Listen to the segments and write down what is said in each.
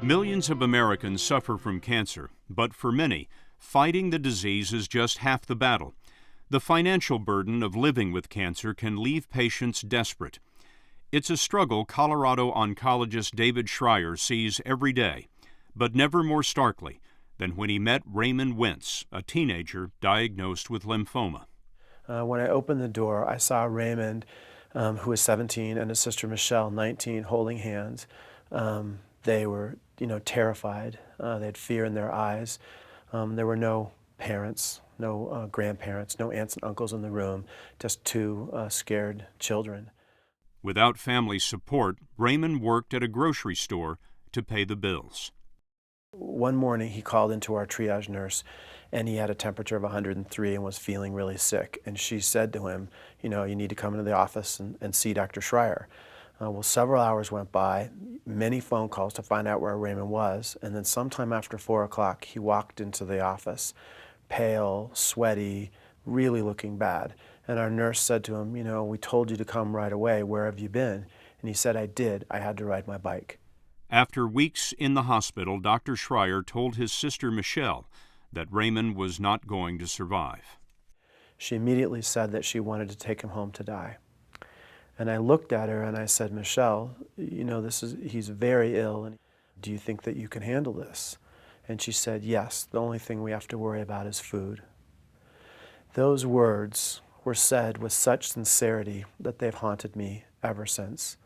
Millions of Americans suffer from cancer, but for many, fighting the disease is just half the battle. The financial burden of living with cancer can leave patients desperate. It's a struggle Colorado oncologist David Schreier sees every day, but never more starkly than when he met Raymond Wentz, a teenager diagnosed with lymphoma. When I opened the door, I saw Raymond, who was 17, and his sister Michelle, 19, holding hands. They were, terrified. They had fear in their eyes. There were no parents, no grandparents, no aunts and uncles in the room, just two scared children. Without family support, Raymond worked at a grocery store to pay the bills. One morning he called into our triage nurse, and he had a temperature of 103 and was feeling really sick. And she said to him, you need to come into the office and see Dr. Schreier. Well, several hours went by, many phone calls to find out where Raymond was, and then sometime after 4 o'clock he walked into the office, pale, sweaty, really looking bad. And our nurse said to him, we told you to come right away, where have you been? And he said, I did, I had to ride my bike. After weeks in the hospital, Dr. Schreier told his sister Michelle that Raymond was not going to survive. She immediately said that she wanted to take him home to die. And I looked at her and I said, Michelle, he's very ill, and do you think that you can handle this? And she said, yes, the only thing we have to worry about is food. Those words were said with such sincerity that they've haunted me ever since.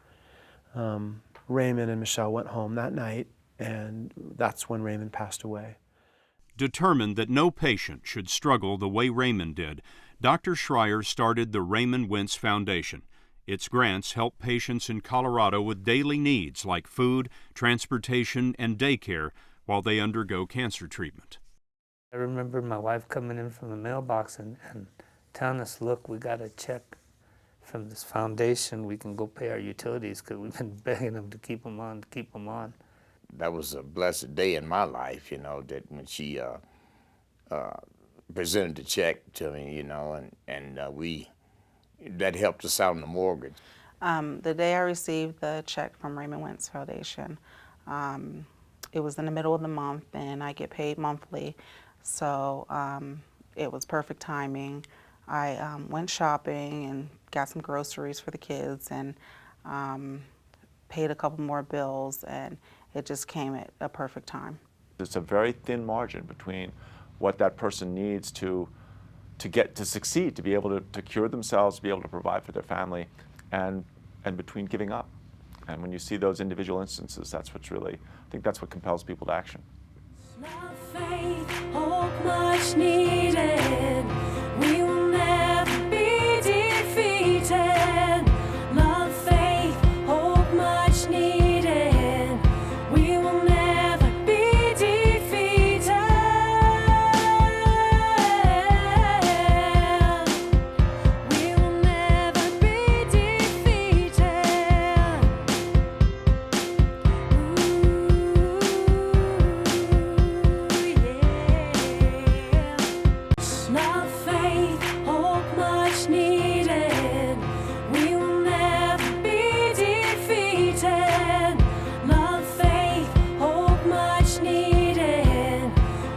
Raymond and Michelle went home that night, and that's when Raymond passed away. Determined that no patient should struggle the way Raymond did, Dr. Schreier started the Raymond Wentz Foundation. Its grants help patients in Colorado with daily needs like food, transportation, and daycare while they undergo cancer treatment. I remember my wife coming in from the mailbox and telling us, look, we got a check from this foundation. We can go pay our utilities because we've been begging them to keep them on. That was a blessed day in my life, that when she presented the check to me, that helped us out on the mortgage. The day I received the check from Raymond Wentz Foundation, it was in the middle of the month, and I get paid monthly, so it was perfect timing. I went shopping and got some groceries for the kids and paid a couple more bills, and it just came at a perfect time. There's a very thin margin between what that person needs to get to succeed, to be able to cure themselves, to be able to provide for their family, and between giving up. And when you see those individual instances, that's what's really, I think that's what compels people to action. Love, faith, hope, much needed. We will never be defeated. Love, faith, hope, much needed. We will never be defeated. We will never be defeated. Love, faith, hope, much needed. We will never be defeated. Love, faith, hope, much needed.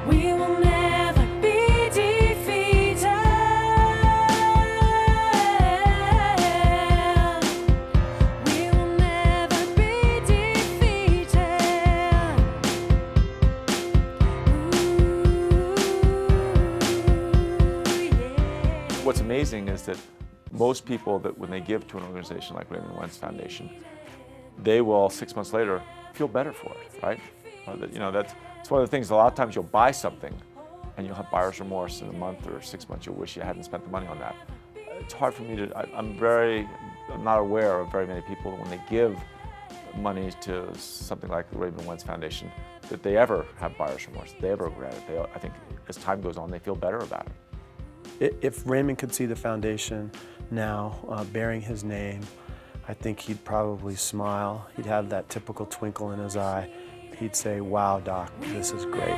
We will never be defeated. We will never be defeated. What's amazing is that most people, that when they give to an organization like Raymond Wentz Foundation, they will 6 months later feel better for it, right? That's one of the things. A lot of times you'll buy something and you'll have buyer's remorse in a month or 6 months. You'll wish you hadn't spent the money on that. It's hard for me to, I'm not aware of very many people when they give money to something like the Raymond Wentz Foundation that they ever have buyer's remorse, they ever regret it. I think as time goes on, they feel better about it. If Raymond could see the foundation now bearing his name, I think he'd probably smile. He'd have that typical twinkle in his eye. He'd say, wow, Doc, this is great.